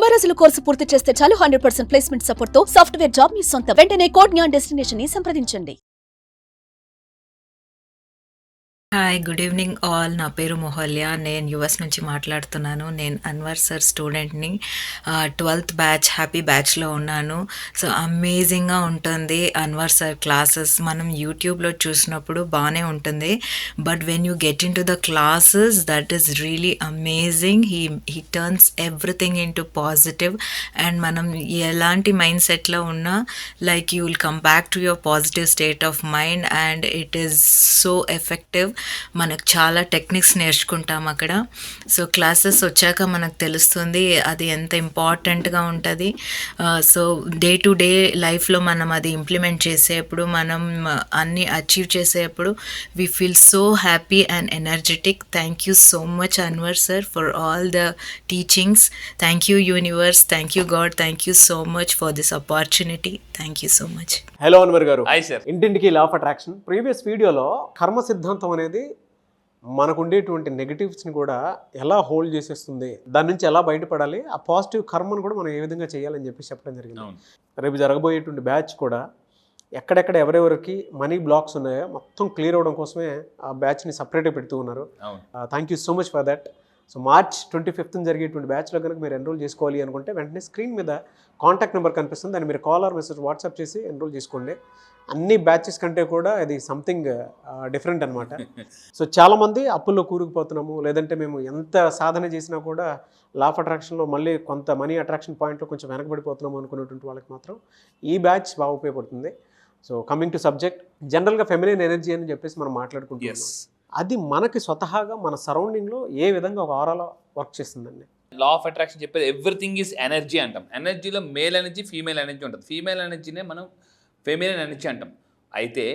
90 రోజుల కోర్సు పూర్తి చేస్తే చాలు 100% ప్లేస్మెంట్ సపోర్ట్ తో సాఫ్ట్వేర్ జాబ్ మీ సొంతం. వెంటనే కోడ్ జ్ఞాన్ డెస్టినేషన్ ని సంప్రదించండి. Hi good evening all. నా పేరు మొహల్యా. నేను యుఎస్ నుంచి మాట్లాడుతున్నాను. నేను అన్వర్ సార్ స్టూడెంట్ని. 12th బ్యాచ్ హ్యాపీ బ్యాచ్లో ఉన్నాను. సో అమేజింగ్గా ఉంటుంది అన్వర్ సార్ క్లాసెస్. మనం యూట్యూబ్లో చూసినప్పుడు బాగానే ఉంటుంది, but when you get in to the classes that is really amazing. He turns everything in to positive. And మనం ఎలాంటి మైండ్ సెట్లో ఉన్నా like you will come back to your positive state of mind and it is so effective. మనకు చాలా techniques నేర్చుకుంటాం అక్కడ. So classes వచ్చాక మనకు తెలుస్తుంది అది ఎంత ఇంపార్టెంట్గా ఉంటుంది. సో డే టు డే లైఫ్లో మనం అది ఇంప్లిమెంట్ చేసేప్పుడు, మనం అన్నీ అచీవ్ చేసేప్పుడు we feel so happy and energetic. Thank you so much Anwar sir for all the teachings. Thank you universe, thank you God, thank you so much for this opportunity. Thank you so much. Hello Anwar గారు. Hi sir. ఇంటింటికి law of attraction previous వీడియోలో కర్మ సిద్ధాంతం అనేది మనకు ఉండేటువంటి నెగటివ్స్ని కూడా ఎలా హోల్డ్ చేసేస్తుంది, దాని నుంచి ఎలా బయటపడాలి, ఆ పాజిటివ్ కర్మను కూడా మనం ఏ విధంగా చేయాలని చెప్పి చెప్పడం జరిగింది. రేపు జరగబోయేటువంటి బ్యాచ్ కూడా ఎక్కడెక్కడ ఎవరెవరికి మనీ బ్లాక్స్ ఉన్నాయో మొత్తం క్లియర్ అవ్వడం కోసమే ఆ బ్యాచ్ని సపరేట్గా పెడుతూ ఉన్నారు. Thank you so much for that. So March 25th జరిగేటువంటి బ్యాచ్లో కనుక మీరు ఎన్రోల్ చేసుకోవాలి అనుకుంటే వెంటనే స్క్రీన్ మీద కాంటాక్ట్ నెంబర్ కనిపిస్తుంది, దాన్ని మీరు కాల్ ఆర్ మెసేజ్ వాట్సాప్ చేసి ఎన్రోల్ చేసుకోండి. అన్ని బ్యాచెస్ కంటే కూడా అది సంథింగ్ డిఫరెంట్ అనమాట. సో చాలామంది అప్పుల్లో కూరుకుపోతున్నాము, లేదంటే మేము ఎంత సాధన చేసినా కూడా లా ఆఫ్ అట్రాక్షన్లో మళ్ళీ కొంత మనీ అట్రాక్షన్ పాయింట్లో కొంచెం వెనకబడిపోతున్నాము అనుకునేటువంటి వాళ్ళకి మాత్రం ఈ బ్యాచ్ బాగా ఉపయోగపడుతుంది. సో కమింగ్ టు సబ్జెక్ట్, జనరల్గా ఫెమినిన్ ఎనర్జీ అని చెప్పేసి మనం మాట్లాడుకుంటున్నాం. అది మనకి స్వతహాగా మన సరౌండింగ్లో ఏ విధంగా ఒక ఆరాలో వర్క్ చేస్తుందండి? లా ఆఫ్ అట్రాక్షన్ చెప్పేది ఎవ్రీథింగ్ ఈజ్ ఎనర్జీ అంటాం. ఎనర్జీలో మేల్ ఎనర్జీ, ఫీమేల్ ఎనర్జీ ఉంటుంది. ఫీమేల్ ఎనర్జీనే మనం ఫెమినిన్ ఎనర్జీ అంటాం. అయితే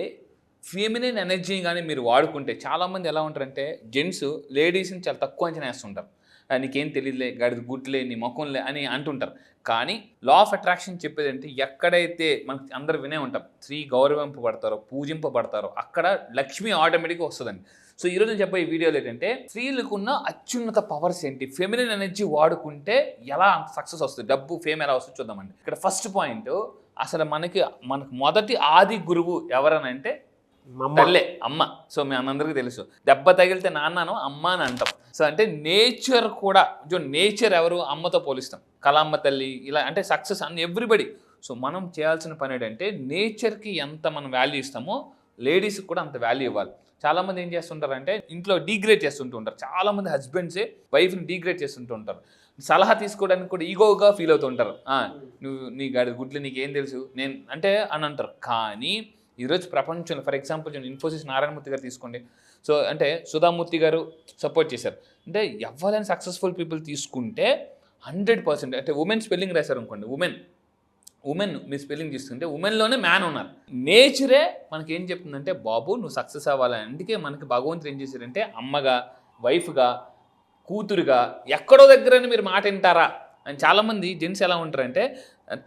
ఫెమినిన్ ఎనర్జీని కానీ మీరు వాడుకుంటే చాలామంది ఎలా ఉంటారంటే జెంట్స్ లేడీస్ని చాలా తక్కువ అంచనా వేస్తుంటారు. నీకేం తెలియదులే, గడిది గుట్లే, నీ ముఖంలే అని అంటుంటారు. కానీ లా ఆఫ్ అట్రాక్షన్ చెప్పేది అంటే ఎక్కడైతే మనకి అందరు వినే ఉంటాం స్త్రీ గౌరవింపబడతారో, పూజింపబడతారో అక్కడ లక్ష్మి ఆటోమేటిక్గా వస్తుందండి. సో ఈరోజు నేను చెప్పే ఈ వీడియోలో ఏంటంటే స్త్రీలకు ఉన్న అత్యున్నత పవర్స్ ఏంటి, ఫెమినిన్ ఎనర్జీ వాడుకుంటే ఎలా సక్సెస్ వస్తుంది, డబ్బు ఫేమ్ ఎలా వస్తుంది చూద్దామండి. ఇక్కడ ఫస్ట్ పాయింట్, అసలు మనకు మొదటి ఆది గురువు ఎవరనంటే తల్లే, అమ్మ. సో మీ అందరికీ తెలుసు, దెబ్బ తగిలితే నాన్నను అమ్మ అని అంటాం. సో అంటే నేచర్ కూడా, నేచర్ ఎవరు, అమ్మతో పోలిస్తాం. కళామ్మ తల్లి ఇలా అంటే సక్సెస్ అన్ని ఎవ్రీబడి. సో మనం చేయాల్సిన పని ఏంటంటే నేచర్కి ఎంత మనం వాల్యూ ఇస్తామో లేడీస్కి కూడా అంత వాల్యూ ఇవ్వాలి. చాలామంది ఏం చేస్తుంటారంటే ఇంట్లో డీగ్రేడ్ చేస్తుంటూ ఉంటారు. చాలామంది హస్బెండ్సే వైఫ్ని డీగ్రేడ్ చేస్తుంటూ ఉంటారు. సలహా తీసుకోవడానికి కూడా ఈగోగా ఫీల్ అవుతుంటారు. నువ్వు నీ గాడి గుడ్లు నీకేం తెలుసు నేను అంటే అని అంటారు. కానీ ఈరోజు ప్రపంచంలో ఫర్ ఎగ్జాంపుల్ ఇన్ఫోసిస్ నారాయణమూర్తి గారు తీసుకోండి. సో అంటే సుధామూర్తి గారు సపోర్ట్ చేశారు. అంటే ఎవరైనా సక్సెస్ఫుల్ పీపుల్ తీసుకుంటే 100% అంటే ఉమెన్ స్పెల్లింగ్ రాశారు అనుకోండి, ఉమెన్ మీ స్పెల్లింగ్ తీసుకుంటే ఉమెన్లోనే మ్యాన్ ఉన్నారు. నేచరే మనకి ఏం చెప్తుందంటే బాబు నువ్వు సక్సెస్ అవ్వాలని. అందుకే మనకి భగవంతుడు ఏం చేశారంటే అమ్మగా, వైఫ్గా, కూతురుగా ఎక్కడో దగ్గరని మీరు మాట వింటారా అని. చాలామంది జెంట్స్ ఎలా ఉంటారంటే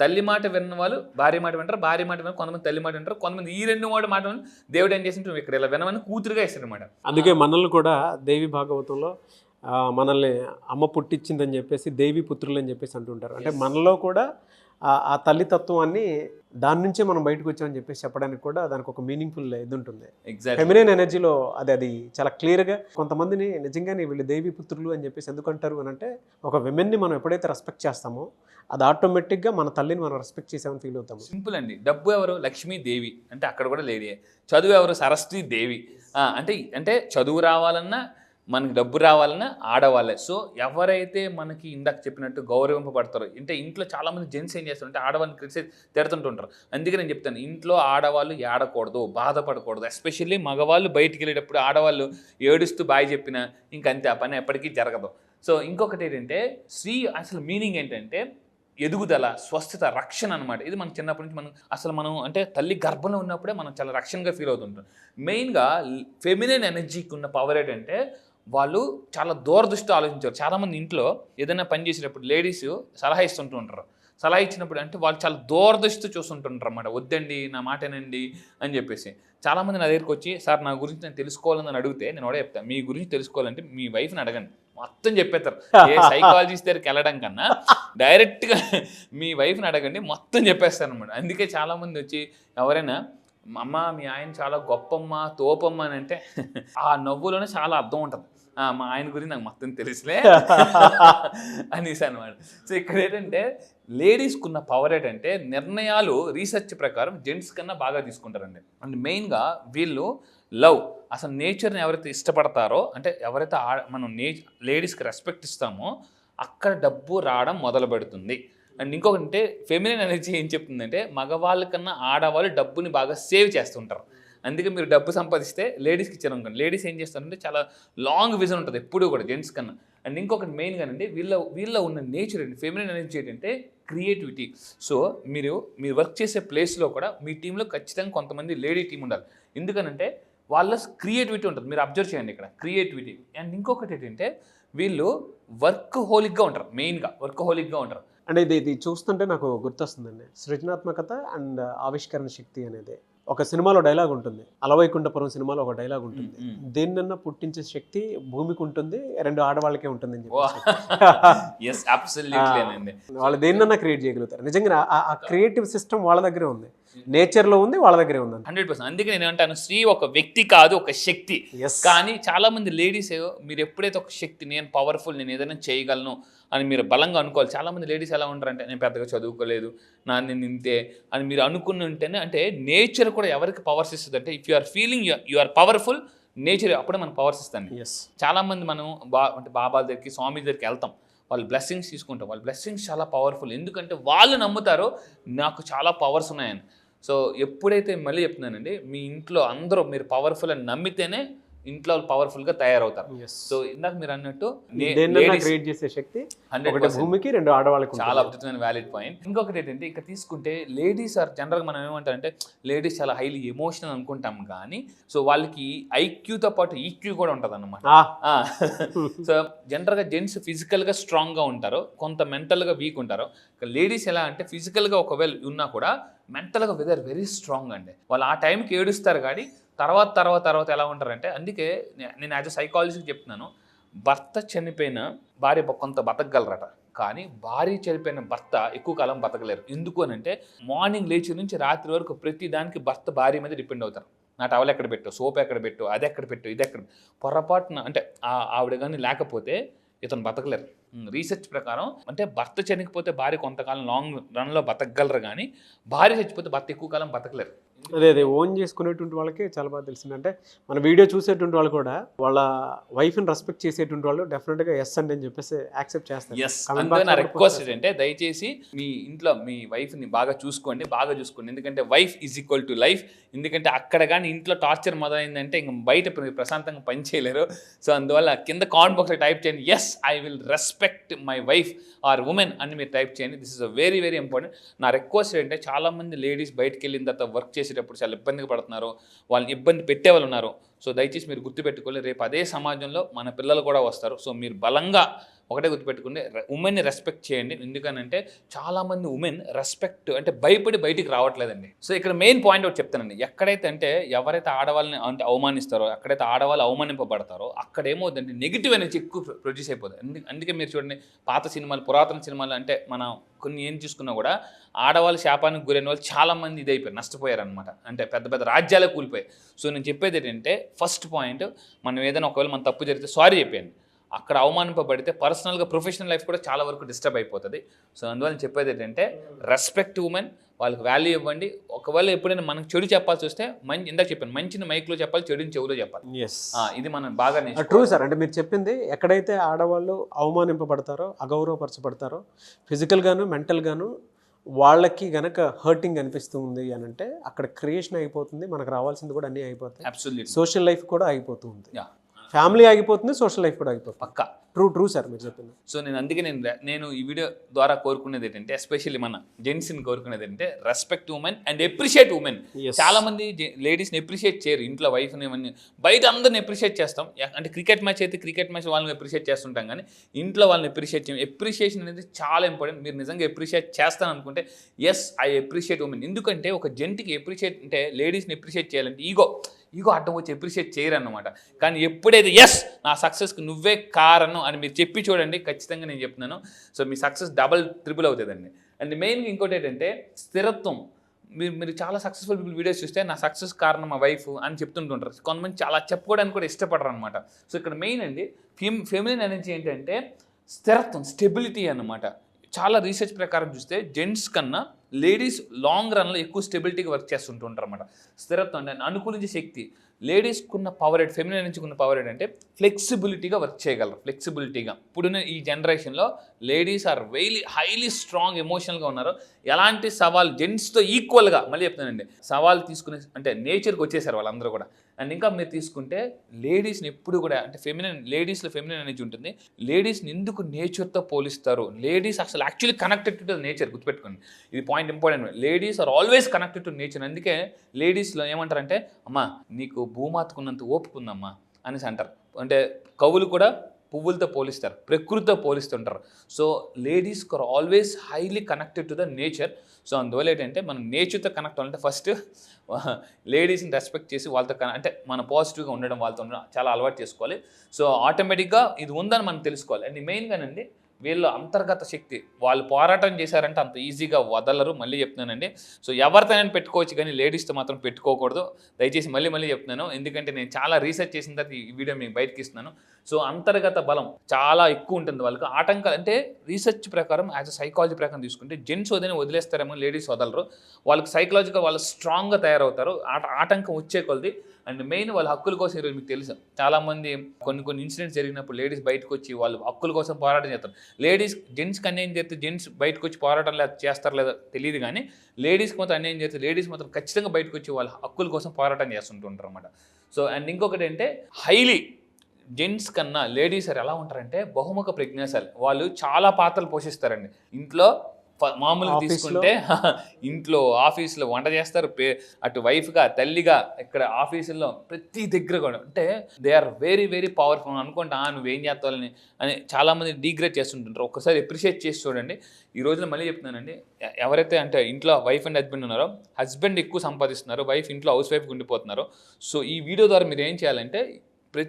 తల్లి మాట విన్న వాళ్ళు భార్య మాట వింటారు, భార్య మాట విన్నారు, కొంతమంది తల్లి మాట వింటారు, కొంతమంది ఈ రెండు మాట విని దేవుడు ఏం చేసి ఇక్కడ ఇలా వినమని కూతురుగా ఇస్తారనమాట. అందుకే మనల్ని కూడా దేవి భాగవతంలో మనల్ని అమ్మ పుట్టించిందని చెప్పేసి దేవి పుత్రులు అని చెప్పేసి అంటుంటారు. అంటే మనలో కూడా ఆ తల్లితత్వాన్ని దాని నుంచే మనం బయటకు వచ్చామని చెప్పేసి చెప్పడానికి కూడా దానికి ఒక మీనింగ్ఫుల్ ఇది ఉంటుంది. ఫెమినిన్ ఎనర్జీలో అది చాలా క్లియర్గా కొంతమందిని నిజంగానే వీళ్ళు దేవి పుత్రులు అని చెప్పేసి ఎందుకు అంటారు అని అంటే ఒక విమెన్ని మనం ఎప్పుడైతే రెస్పెక్ట్ చేస్తామో అది ఆటోమేటిక్గా మన తల్లిని మనం రెస్పెక్ట్ చేసామని ఫీల్ అవుతాము. సింపుల్ అండి. డబ్బు ఎవరు, లక్ష్మీదేవి అంటే అక్కడ కూడా లేడీ. చదువు ఎవరు, సరస్వతి దేవి. అంటే చదువు రావాలన్నా మనకి డబ్బు రావాలన్నా ఆడవాళ్ళే. సో ఎవరైతే మనకి ఇందాక చెప్పినట్టు గౌరవింపబడతారో, అంటే ఇంట్లో చాలామంది జెంట్స్ ఏం చేస్తారంటే ఆడవాళ్ళని క్రిటిసైజ్ తిడుతుంటుంటారు. అందుకే నేను చెప్తాను ఇంట్లో ఆడవాళ్ళు ఏడకూడదు, బాధపడకూడదు. ఎస్పెషల్లీ మగవాళ్ళు బయటికి వెళ్ళేటప్పుడు ఆడవాళ్ళు ఏడుస్తూ బాయ్ చెప్పినా ఇంకంతే, ఆ పని ఎప్పటికీ జరగదు. సో ఇంకొకటి ఏంటంటే స్త్రీ అసలు మీనింగ్ ఏంటంటే ఎదుగుదల, స్వస్థత, రక్షణ అనమాట. ఇది మనకు చిన్నప్పటి నుంచి మనం అంటే తల్లి గర్భంలో ఉన్నప్పుడే మనం చాలా రక్షణగా ఫీల్ అవుతుంటాం. మెయిన్గా ఫెమినిన్ ఎనర్జీకి ఉన్న పవర్ ఏంటంటే వాళ్ళు చాలా దూరదృష్టితో ఆలోచించారు. చాలామంది ఇంట్లో ఏదైనా పని చేసేటప్పుడు లేడీస్ సలహా ఇస్తుంటూ ఉంటారు. సలహా ఇచ్చినప్పుడు అంటే వాళ్ళు చాలా దూరదృష్టితో చూస్తుంటుంటారు అన్నమాట. వద్దండి నా మాటేనండి అని చెప్పేసి. చాలామంది నా దగ్గరికి వచ్చి సార్ నా గురించి నేను తెలుసుకోవాలని అడిగితే నేను కూడా చెప్తాను, మీ గురించి తెలుసుకోవాలంటే మీ వైఫ్ని అడగండి. మొత్తం చెప్పేస్తారు. ఏ సైకాలజిస్ట్ దగ్గరికి వెళ్ళడం కన్నా డైరెక్ట్గా మీ వైఫ్ని అడగండి, మొత్తం చెప్పేస్తారు అనమాట. అందుకే చాలామంది వచ్చి ఎవరైనా అమ్మ మీ ఆయన చాలా గొప్పమ్మ తోపమ్మ అని అంటే ఆ నవ్వులోనే చాలా అర్థం ఉంటుంది. మా ఆయన గురించి నాకు మొత్తం తెలుసులే అనేసి అనమాట. సో ఇక్కడ ఏంటంటే లేడీస్కున్న పవర్ ఏంటంటే నిర్ణయాలు రీసెర్చ్ ప్రకారం జెంట్స్ కన్నా బాగా తీసుకుంటారండి. అండ్ మెయిన్గా వీళ్ళు లవ్, అసలు నేచర్ని ఎవరైతే ఇష్టపడతారో, అంటే ఎవరైతే మనం లేడీస్కి రెస్పెక్ట్ ఇస్తామో అక్కడ డబ్బు రావడం మొదలు పెడుతుంది. అండ్ ఇంకొకటి అంటే ఫెమినిన్ ఎనర్జీ ఏం చెప్తుందంటే మగవాళ్ళ కన్నా ఆడవాళ్ళు డబ్బుని బాగా సేవ్ చేస్తుంటారు. అందుకే మీరు డబ్బు సంపాదిస్తే లేడీస్కి ఇచ్చారు అనుకోండి, లేడీస్ ఏం చేస్తారంటే చాలా లాంగ్ విజన్ ఉంటుంది ఎప్పుడూ కూడా జెంట్స్ కన్నా. అండ్ ఇంకొకటి మెయిన్గా అంటే వీళ్ళ ఉన్న నేచర్ అండి ఫెమినిన్ ఎనర్జీ ఏంటంటే క్రియేటివిటీ. సో మీరు వర్క్ చేసే ప్లేస్లో కూడా మీ టీంలో ఖచ్చితంగా కొంతమంది లేడీ టీం ఉండాలి. ఎందుకనంటే వాళ్ళ క్రియేటివిటీ ఉంటుంది. మీరు అబ్జర్వ్ చేయండి ఇక్కడ క్రియేటివిటీ. అండ్ ఇంకొకటి ఏంటంటే వీళ్ళు వర్క్ హోలిక్గా ఉంటారు, మెయిన్గా వర్క్ హోలిక్గా ఉంటారు. అంటే ఇది చూస్తుంటే నాకు గుర్తొస్తుందండి, సృజనాత్మకత అండ్ ఆవిష్కరణ శక్తి అనేది. ఒక సినిమాలో డైలాగ్ ఉంటుంది, అలవైకుంఠపురం సినిమాలో ఒక డైలాగ్ ఉంటుంది, దేన్నన్నా పుట్టించే శక్తి భూమికి ఉంటుంది, 2 ఆడవాళ్ళకే ఉంటుంది అని చెప్పి వాళ్ళు దేన్నన్నా క్రియేట్ చేయగలుగుతారు. నిజంగా ఆ క్రియేటివ్ సిస్టమ్ వాళ్ళ దగ్గరే ఉంది, నేచర్లో ఉంది, వాళ్ళ దగ్గరే ఉంది 100%. అందుకే నేను అంటాను స్త్రీ ఒక వ్యక్తి కాదు, ఒక శక్తి. కానీ చాలా మంది లేడీస్ మీరు ఎప్పుడైతే ఒక శక్తి, నేను పవర్ఫుల్, నేను ఏదైనా చేయగలను అని మీరు బలంగా అనుకోవాలి. చాలామంది లేడీస్ ఎలా ఉంటారంటే నేను పెద్దగా చదువుకోలేదు, నేను ఇంతే అని మీరు అనుకుని ఉంటేనే, అంటే నేచర్ కూడా ఎవరికి పవర్స్ ఇస్తుంది అంటే if you are feeling you are powerful, nature అప్పుడే మనకు పవర్స్ ఇస్తుంది. చాలామంది మనం అంటే బాబాల దగ్గరికి, స్వామి దగ్గరికి వెళ్తాం, వాళ్ళు బ్లెస్సింగ్స్ తీసుకుంటాం, వాళ్ళ బ్లెస్సింగ్స్ చాలా పవర్ఫుల్. ఎందుకంటే వాళ్ళు నమ్ముతారో నాకు చాలా పవర్స్ ఉన్నాయని. సో ఎప్పుడైతే మళ్ళీ చెప్తున్నానండి, మీ ఇంట్లో అందరూ మీరు పవర్ఫుల్ అని నమ్మితేనే ఇంట్లో పవర్ఫుల్గా తయారవుతారు. సో ఇందాక మీరు అన్నట్టు క్రియేట్ చేసే శక్తి 100% భూమికి, 2 ఆడవాళ్ళకి. చాలా అద్భుతమైన వ్యాలిడ్ పాయింట్. ఇంకొకటి ఏంటంటే ఇక్కడ తీసుకుంటే లేడీస్ ఆర్ జనరల్గా మనం ఏమంటారంటే లేడీస్ చాలా హైలీ ఎమోషనల్ అనుకుంటాం, కానీ సో వాళ్ళకి ఐక్యూతో పాటు ఈక్యూ కూడా ఉంటుంది అన్నమాట. సో జనరల్గా జెంట్స్ ఫిజికల్గా స్ట్రాంగ్గా ఉంటారు, కొంత మెంటల్గా వీక్ ఉంటారు. లేడీస్ ఎలా అంటే ఫిజికల్గా ఒకవేళ ఉన్నా కూడా మెంటల్గా వెరీ స్ట్రాంగ్ అండి. వాళ్ళు ఆ టైంకి ఏడుస్తారు, కానీ తర్వాత ఎలా ఉంటారంటే, అందుకే నేను యాజ్ అ సైకాలజిస్ట్ చెప్తున్నాను, భర్త చనిపోయిన భార్య కొంత బతకగలరట, కానీ భార్య చనిపోయిన భర్త ఎక్కువ కాలం బతకలేరు. ఎందుకు అని అంటే మార్నింగ్ లేచి నుంచి రాత్రి వరకు ప్రతి దానికి భర్త భార్య మీద డిపెండ్ అవుతారు. నా టవల్ ఎక్కడ పెట్టు, సోప్ ఎక్కడ పెట్టు, అది ఎక్కడ పెట్టు, ఇది ఎక్కడ పొరపాటున అంటే ఆవిడ కానీ లేకపోతే ఇతను బతకలేరు. రీసెర్చ్ ప్రకారం అంటే భర్త చనిపోతే భార్య కొంతకాలం లాంగ్ రన్లో బతకగలరు, కానీ భార్య చచ్చిపోతే భర్త ఎక్కువ కాలం బతకలేరు. అదే ఓన్ చేసుకునేటువంటి వాళ్ళకి చాలా బాగా తెలిసింది. అంటే మన వీడియో చూసేటువంటి వాళ్ళు కూడా వాళ్ళ వైఫ్ని రెస్పెక్ట్ చేసేటువంటి వాళ్ళు డెఫినెట్గా ఎస్ అండి అని చెప్పేసి యాక్సెప్ట్ చేస్తారు. నా రిక్వెస్ట్ ఏంటంటే దయచేసి మీ ఇంట్లో మీ వైఫ్ని బాగా చూసుకోండి. ఎందుకంటే wife is equal to life. ఎందుకంటే అక్కడ కానీ ఇంట్లో టార్చర్ మొదలైందంటే ఇంక బయట ప్రశాంతంగా పని చేయలేరు. సో అందువల్ల కింద కామెంట్ బాక్స్లో టైప్ చేయండి, yes I will respect my wife or women అని మీరు టైప్ చేయండి. This is very important. నా రిక్వెస్ట్ ఏంటంటే చాలామంది లేడీస్ బయటకు వెళ్ళిన తర్వాత వర్క్ చేసేటప్పుడు చాలా ఇబ్బందిగా పడుతున్నారు, వాళ్ళని ఇబ్బంది పెట్టే వాళ్ళు ఉన్నారు. సో దయచేసి మీరు గుర్తుపెట్టుకోవాలి, రేపు అదే సమాజంలో మన పిల్లలు కూడా వస్తారు. సో మీరు బలంగా ఒకటే గుర్తుపెట్టుకుంటే ఉమెన్ని రెస్పెక్ట్ చేయండి. ఎందుకనంటే చాలామంది ఉమెన్ రెస్పెక్ట్ అంటే భయపడి బయటికి రావట్లేదండి. సో ఇక్కడ మెయిన్ పాయింట్ ఒకటి చెప్తానండి, ఎక్కడైతే అంటే ఎవరైతే ఆడవాళ్ళని అంటే అవమానిస్తారో, ఎక్కడైతే ఆడవాళ్ళు అవమానింపబడతారో అక్కడ ఏమవుతుందంటే నెగిటివ్ ఎనర్జీ ఎక్కువ ప్రొడ్యూస్ అయిపోతుంది. అందుకే మీరు చూడండి పాత సినిమాలు, పురాతన సినిమాలు అంటే మనం కొన్ని ఏం చూసుకున్నా కూడా ఆడవాళ్ళు శాపానికి గురైన వాళ్ళు చాలామంది ఇదైపోయారు, నష్టపోయారు అనమాట. అంటే పెద్ద రాజ్యాలే కూలిపోయాయి. సో నేను చెప్పేది ఏంటంటే ఫస్ట్ పాయింట్, మనం ఏదైనా ఒకవేళ మనం తప్పు జరిగితే సారీ చెప్పండి. అక్కడ అవమానింపబడితే పర్సనల్గా ప్రొఫెషనల్ లైఫ్ కూడా చాలా వరకు డిస్టర్బ్ అయిపోతుంది. సో అందువల్ల చెప్పేది ఏంటంటే రెస్పెక్ట్ ఉమెన్, వాళ్ళకి వాల్యూ ఇవ్వండి. ఒకవేళ ఎప్పుడైనా మనకు చెడు చెప్పాల్సి వస్తే ఇందాక చెప్పాను, మంచిని మైక్లో చెప్పాలి, చెడుని చెవులో చెప్పాలి. ఇది మనం బాగా ట్రూ సార్. అంటే మీరు చెప్పింది, ఎక్కడైతే ఆడవాళ్ళు అవమానింపబడతారో, అగౌరవపరచబడతారో, ఫిజికల్గాను మెంటల్గాను వాళ్ళకి గనక హర్టింగ్ అనిపిస్తుంది అని అంటే అక్కడ క్రియేషన్ అయిపోతుంది, మనకు రావాల్సింది కూడా అన్నీ అయిపోతాయి, సోషల్ లైఫ్ కూడా అయిపోతుంది, ఫ్యామిలీ ఆగిపోతుంది, సోషల్ లైఫ్ కూడా అయిపోతుంది. పక్కా ట్రూ సార్ మీరు చెప్పింది. సో అందుకే నేను ఈ వీడియో ద్వారా కోరుకునేది ఏంటంటే, ఎస్పెషల్లీ మన జెంట్స్ని కోరుకునేది ఏంటంటే respect women and appreciate women. చాలా మంది లేడీస్ని ఎప్రిషియేట్ చేయరు, ఇంట్లో వైఫ్ని ఏమని బయట అందరిని ఎప్రిషియేట్ చేస్తాం. అంటే క్రికెట్ మ్యాచ్ అయితే క్రికెట్ మ్యాచ్ వాళ్ళని ఎప్రిషియేట్ చేస్తుంటాం, కానీ ఇంట్లో వాళ్ళని ఎప్రిషియేట్ చేయం. ఎప్రిషియేషన్ అనేది చాలా ఇంపార్టెంట్. మీరు నిజంగా ఎప్రిషియేట్ చేస్తాను అనుకుంటే ఎస్ ఐ ఎప్రిషియేట్ ఉమెన్. ఎందుకంటే ఒక జెంట్కి ఎప్రిషియేట్ అంటే లేడీస్ని ఎప్రిషియేట్ చేయాలంటే ఈగో, ఈగో అడ్డం వచ్చి అప్రిషియేట్ చేయరు అన్నమాట. కానీ ఎప్పుడైతే ఎస్ నా సక్సెస్కి నువ్వే కారణం అని మీరు చెప్పి చూడండి, ఖచ్చితంగా నేను చెప్తున్నాను. సో మీ సక్సెస్ డబల్ ట్రిపుల్ అవుతుందండి. అండ్ మెయిన్గా ఇంకోటి ఏంటంటే స్థిరత్వం. మీరు చాలా సక్సెస్ఫుల్ పీపుల్ వీడియోస్ చూస్తే నా సక్సెస్ కారణం మా వైఫ్ అని చెప్తుంటుంటారు. కొంతమంది చాలా చెప్పుకోవడానికి కూడా ఇష్టపడరు అనమాట. సో ఇక్కడ మెయిన్ అండి ఫెమినిన్ ఎనర్జీ ఏంటంటే స్థిరత్వం, స్టెబిలిటీ అన్నమాట. చాలా రీసెర్చ్ ప్రకారం చూస్తే జెంట్స్ కన్నా లేడీస్ లాంగ్ రన్లో ఎక్కువ స్టెబిలిటీగా వర్క్ చేస్తుంటుంటారు అనమాట. స్థిరత్వం అంటే అనుకూలించే శక్తి. లేడీస్కి ఉన్న పవర్ ఏంటి, ఫెమినిన్ నుంచి ఉన్న పవర్ ఏంటంటే ఫ్లెక్సిబిలిటీగా వర్క్ చేయగలరు. ఫ్లెక్సిబిలిటీగా ఇప్పుడున్న ఈ జనరేషన్లో లేడీస్ ఆర్ హైలీ స్ట్రాంగ్ ఎమోషనల్గా ఉన్నారు. ఎలాంటి సవాల్ జెంట్స్తో ఈక్వల్గా, మళ్ళీ చెప్తానండి, సవాల్ తీసుకునే అంటే నేచర్కి వచ్చేసారు వాళ్ళందరూ కూడా. అండ్ ఇంకా మీరు తీసుకుంటే లేడీస్ని ఎప్పుడు కూడా అంటే లేడీస్లో ఫెమినిన్ అనేది ఉంటుంది. లేడీస్ని ఎందుకు నేచర్తో పోలిస్తారు? లేడీస్ అసలు యాక్చువల్లీ కనెక్టెడ్ టు నేచర్, గుర్తుపెట్టుకోండి, ఇది point important. Ladies are always connected to nature. అందుకే లేడీస్లో ఏమంటారంటే అమ్మా నీకు భూమాతకున్నంత ఓపుకుందమ్మా అనేసి అంటారు. అంటే కవులు కూడా పువ్వులతో పోలిస్తారు, ప్రకృతితో పోలిస్తుంటారు. So ladies are always highly connected to the nature. So అందువల్ల ఏంటంటే మనం నేచర్తో కనెక్ట్ అవ్వాలంటే ఫస్ట్ లేడీస్ని రెస్పెక్ట్ చేసి వాళ్ళతో అంటే మనం పాజిటివ్గా ఉండడం, వాళ్ళతో ఉండడం చాలా అలవాటు చేసుకోవాలి. సో ఆటోమేటిక్గా ఇది ఉందని మనం తెలుసుకోవాలి. అండ్ మెయిన్గానండి వీళ్ళు అంతర్గత శక్తి, వాళ్ళు పోరాటం చేశారంటే అంత ఈజీగా వదలరు. మళ్ళీ చెప్తున్నానండి, సో ఎవరితోనైనా పెట్టుకోవచ్చు కానీ లేడీస్తో మాత్రం పెట్టుకోకూడదు. దయచేసి మళ్ళీ చెప్తున్నాను, ఎందుకంటే నేను చాలా రీసెర్చ్ చేసిన తర్వాత ఈ వీడియో మీకు బయటకి ఇస్తున్నాను. సో అంతర్గత బలం చాలా ఎక్కువ ఉంటుంది వాళ్ళకి. ఆటంకాలు అంటే రీసెర్చ్ ప్రకారం యాజ్ అ సైకాలజీ ప్రకారం తీసుకుంటే జెంట్స్ వదిలేస్తారేమో, లేడీస్ వదలరు. వాళ్ళకి సైకలాజికల్ వాళ్ళు స్ట్రాంగ్గా తయారవుతారు ఆటంకం వచ్చే కొలది. అండ్ మెయిన్ వాళ్ళ హక్కుల కోసం ఈరోజు మీకు తెలుసు చాలామంది కొన్ని ఇన్సిడెంట్స్ జరిగినప్పుడు లేడీస్ బయటకు వచ్చి వాళ్ళు హక్కుల కోసం పోరాటం చేస్తారు. జెంట్స్కి అన్యాయం చేస్తే జెంట్స్ బయటకు వచ్చి పోరాటం చేస్తారు లేదా తెలియదు, కానీ లేడీస్కి మాత్రం అన్యాయం చేస్తే లేడీస్ మాత్రం ఖచ్చితంగా బయటకు వచ్చి వాళ్ళ హక్కుల కోసం పోరాటం చేస్తుంటుంటారు అనమాట. సో అండ్ ఇంకొకటి అంటే హైలీ జెంట్స్ కన్నా లేడీస్ ఎలా ఉంటారంటే బహుముఖ ప్రజ్ఞాశాలి. వాళ్ళు చాలా పాత్రలు పోషిస్తారండి. ఇంట్లో మామూలుగా తీసుకుంటే ఇంట్లో ఆఫీస్లో వంట చేస్తారు, అటు వైఫ్గా తల్లిగా, ఇక్కడ ఆఫీసుల్లో ప్రతి దగ్గర కూడా అంటే they are very very powerful. అనుకుంటా నువ్వేం చేస్తావని అని చాలామంది డీగ్రేడ్ చేస్తుంటారు. ఒక్కసారి అప్రిషియేట్ చేసి చూడండి. ఈ రోజున మళ్ళీ చెప్తున్నానండి, ఎవరైతే అంటే ఇంట్లో వైఫ్ అండ్ హస్బెండ్ ఉన్నారో, హస్బెండ్ ఎక్కువ సంపాదిస్తున్నారు, వైఫ్ ఇంట్లో హౌస్ వైఫ్గా ఉండిపోతున్నారు. సో ఈ వీడియో ద్వారా మీరు ఏం చేయాలంటే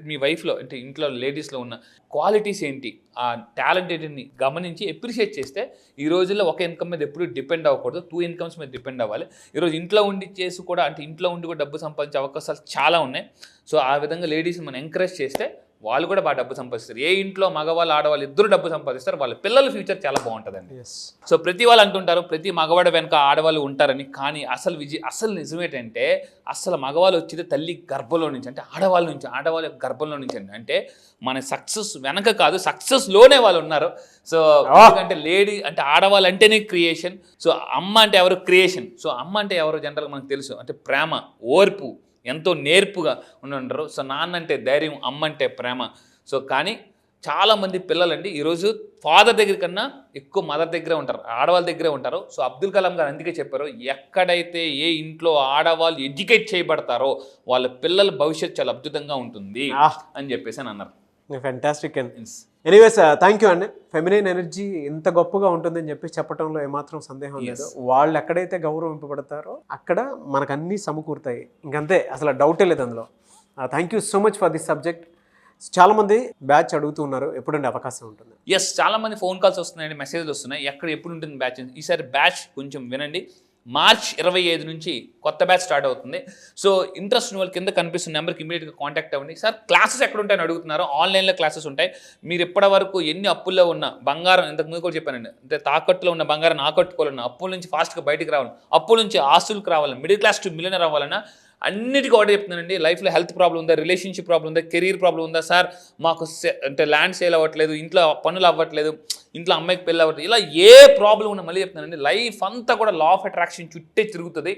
మీ వైఫ్లో అంటే ఇంట్లో లేడీస్లో ఉన్న క్వాలిటీస్ ఏంటి, ఆ టాలెంట్ ఏంటిని గమనించి అప్రిషియేట్ చేస్తే ఈ రోజుల్లో ఒక ఇన్కమ్ మీద ఎప్పుడు డిపెండ్ అవ్వకూడదు, 2 ఇన్కమ్స్ మీద డిపెండ్ అవ్వాలి. ఈరోజు ఇంట్లో ఉండి చేసి కూడా అంటే ఇంట్లో ఉండి కూడా డబ్బు సంపాదించే అవకాశాలు చాలా ఉన్నాయి. సో ఆ విధంగా లేడీస్ని మనం ఎంకరేజ్ చేస్తే వాళ్ళు కూడా బాగా డబ్బు సంపాదిస్తారు. ఏ ఇంట్లో మగవాళ్ళు ఆడవాళ్ళు ఇద్దరు డబ్బు సంపాదిస్తారు, వాళ్ళ పిల్లల ఫ్యూచర్ చాలా బాగుంటుందండి. సో ప్రతి వాళ్ళు అంటుంటారు ప్రతి మగవాడు వెనక ఆడవాళ్ళు ఉంటారని, కానీ అసలు నిజమేంటంటే అసలు మగవాళ్ళు వచ్చేది తల్లి గర్భంలో నుంచి, అంటే ఆడవాళ్ళ గర్భంలో నుంచి అండి. అంటే మన సక్సెస్ వెనక కాదు, సక్సెస్లోనే వాళ్ళు ఉన్నారు. సో ఎందుకంటే లేడీ అంటే ఆడవాళ్ళు అంటేనే క్రియేషన్. సో అమ్మ అంటే ఎవరు? క్రియేషన్. సో అమ్మ అంటే ఎవరు జనరల్గా మనకు తెలుసు, అంటే ప్రేమ, ఓర్పు, ఎంతో నేర్పుగా ఉంటారు. సో నాన్న అంటే ధైర్యం, అమ్మ అంటే ప్రేమ. సో కానీ చాలామంది పిల్లలండి ఈరోజు ఫాదర్ దగ్గర కన్నా ఎక్కువ మదర్ దగ్గరే ఉంటారు, ఆడవాళ్ళ దగ్గరే ఉంటారు. సో అబ్దుల్ కలాం గారు అందుకే చెప్పారు, ఎక్కడైతే ఏ ఇంట్లో ఆడవాళ్ళు ఎడ్యుకేట్ చేయబడతారో వాళ్ళ పిల్లల భవిష్యత్తు చాలా అద్భుతంగా ఉంటుంది అని చెప్పేసి అని అన్నారు. ఫ్యాంటాస్టిక్ అండి. ఎనీవేస్ థ్యాంక్ యూ అండి. ఫెమినైన్ ఎనర్జీ ఇంత గొప్పగా ఉంటుందని చెప్పి చెప్పడంలో ఏమాత్రం సందేహం లేదు. వాళ్ళు ఎక్కడైతే గౌరవింపబడతారో అక్కడ మనకు అన్నీ సమకూరుతాయి, ఇంకంతే, అసలు డౌటే లేదు అందులో. Thank you so much for this subject. చాలామంది బ్యాచ్ అడుగుతున్నారు, ఎప్పుడండి అవకాశం ఉంటుంది? ఎస్, చాలామంది ఫోన్ కాల్స్ వస్తున్నాయండి, మెసేజ్లు వస్తున్నాయి, ఎప్పుడు ఉంటుంది బ్యాచ్. ఈసారి బ్యాచ్ కొంచెం వినండి, మార్చ్ 25 నుంచి కొత్త బ్యాచ్ స్టార్ట్ అవుతుంది. సో ఇంట్రెస్ట్ ఉన్న వాళ్ళు కింద కనిపిస్తున్న నెంబర్కి ఇమీడియట్గా కాంటాక్ట్ అవ్వండి. సార్ క్లాసెస్ ఎక్కడ ఉంటాయని అడుగుతున్నారు. ఆన్లైన్లో క్లాసెస్ ఉంటాయి. మీరు ఇప్పటి వరకు ఎన్ని అప్పుల్లో ఉన్న బంగారం, ఇంతకుముందు కూడా చెప్పానండి, అంటే తాకట్టులో ఉన్న బంగారం ఆకట్టుకోవాలన్నా, అప్పుల నుంచి ఫాస్ట్గా బయటకు రావాలి, అప్పుల నుంచి ఆస్తులకు రావాలన్నా, మిడిల్ క్లాస్ టు మిలియనర్ అవ్వాలన్నా, అన్నిటికీ ఒకటే చెప్తున్నానండి. లైఫ్లో హెల్త్ ప్రాబ్లం ఉందా, రిలేషన్షిప్ ప్రాబ్లం ఉందా, కెరీర్ ప్రాబ్లం ఉందా, సార్ మాకు అంటే ల్యాండ్ సేల్ అవ్వట్లేదు, ఇంట్లో పనులు అవ్వట్లేదు, ఇంట్లో అమ్మాయికి పెళ్ళి అవ్వట్లేదు, ఇలా ఏ ప్రాబ్లం ఉన్నా మళ్ళీ చెప్తున్నానండి, లైఫ్ అంతా కూడా లా ఆఫ్ అట్రాక్షన్ చుట్టే తిరుగుతుంది.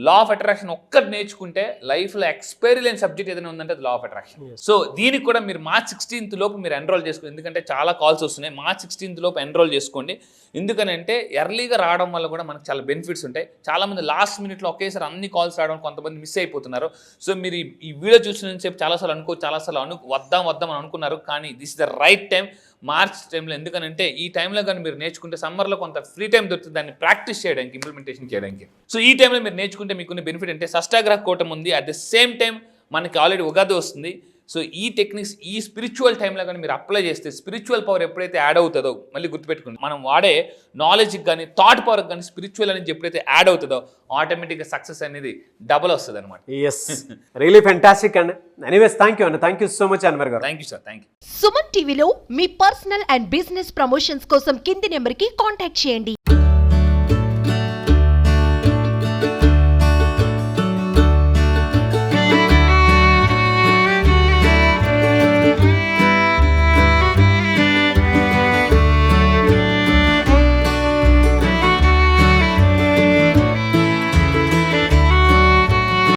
లా ఆఫ్ అట్రాక్షన్ ఒక్కటి నేర్చుకుంటే లైఫ్లో ఎక్స్పైరీ లేని సబ్జెక్ట్ ఏదైనా ఉందంటే అది లా ఆఫ్ అట్రాక్షన్. సో దీనికి కూడా మీరు మార్చ్ 16th లోపు మీరు ఎన్రోల్ చేసుకోండి, ఎందుకంటే చాలా కాల్స్ వస్తున్నాయి. మార్చ్ 16th లోపు ఎన్రోల్ చేసుకోండి. ఎందుకనంటే ఎర్లీగా రావడం వల్ల కూడా మనకు చాలా బెనిఫిట్స్ ఉంటాయి. చాలామంది లాస్ట్ మినిట్లో ఒకేసారి అన్ని కాల్స్ రావడం కొంతమంది మిస్ అయిపోతున్నారు. సో మీరు ఈ వీడియో చూసిన సేపు చాలాసార్లు వద్దాం అని అనుకున్నారు, కానీ this is the right time, March టైంలో. ఎందుకనంటే ఈ టైంలో కానీ మీరు నేర్చుకుంటే సమ్మర్లో కొంత ఫ్రీ టైం దొరుకుతుంది దాన్ని ప్రాక్టీస్ చేయడానికి, ఇంప్లిమెంటేషన్ చేయడానికి. సో ఈ టైంలో మీరు నేర్చుకుంటే మీకున్న బెనిఫిట్ అంటే షష్టాగ్రహ కూటమి ఉంది, అట్ ద సేమ్ టైం మనకి ఆల్రెడీ ఉగాది వస్తుంది. సో ఈ టెక్నిక్స్ ఈ స్పిరిచువల్ టైంలో కానీ మీరు అప్లై చేస్తే స్పిరిచువల్ పవర్ ఎప్పుడైతే యాడ్ అవుతుందో, మళ్ళీ గుర్తుపెట్టుకోండి, మనం వాడే నాలెడ్జ్కి కానీ థాట్ పవర్కి కానీ స్పిరిచువల్ అనేది ఎప్పుడైతే యాడ్ అవుతుందో ఆటోమేటిక్గా సక్సెస్ అనేది డబుల్ వస్తుంది అనమాట. ఎస్, రియలీ ఫెంటాస్టిక్ అండి. ఎనీవేస్ థ్యాంక్ యూ అండి, thank you so much Anwar గారు. Thank you sir, thank you. Suman టీవీలో మీ పర్సనల్ అండ్ బిజినెస్ ప్రమోషన్స్ కోసం కింది నెంబర్కి కాంటాక్ట్ చేయండి.